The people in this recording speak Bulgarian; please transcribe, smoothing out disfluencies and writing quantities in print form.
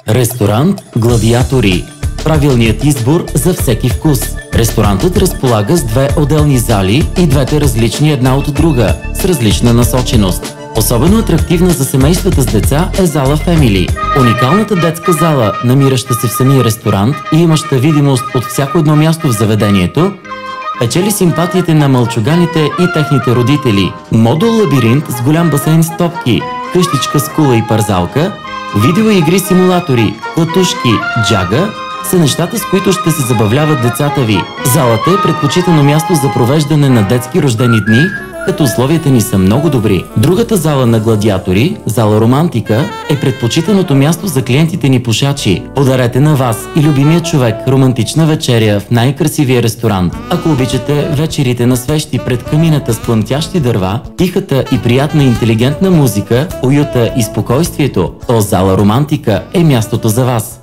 Ресторант Гладиатори. Правилният избор за всеки вкус. Ресторантът разполага с две отделни зали и двете различни една от друга, с различна насоченост. Особено атрактивна за семействата с деца е зала Family. Уникалната детска зала, намираща се в самия ресторант и имаща видимост от всяко едно място в заведението, печели симпатиите на мълчуганите и техните родители. Модул лабиринт с голям басейн с топки, къщичка с кула и парзалка, видеоигри, симулатори, клатушки, джага са нещата, с които ще се забавляват децата ви. Залата е предпочитано място за провеждане на детски рождени дни, като условията ни са много добри. Другата зала на Гладиатори, зала Романтика, е предпочитаното място за клиентите ни пушачи. Подарете на вас и любимия човек романтична вечеря в най-красивия ресторант. Ако обичате вечерите на свещи пред камината с плъмтящи дърва, тихата и приятна интелигентна музика, уюта и спокойствието, то зала Романтика е мястото за вас.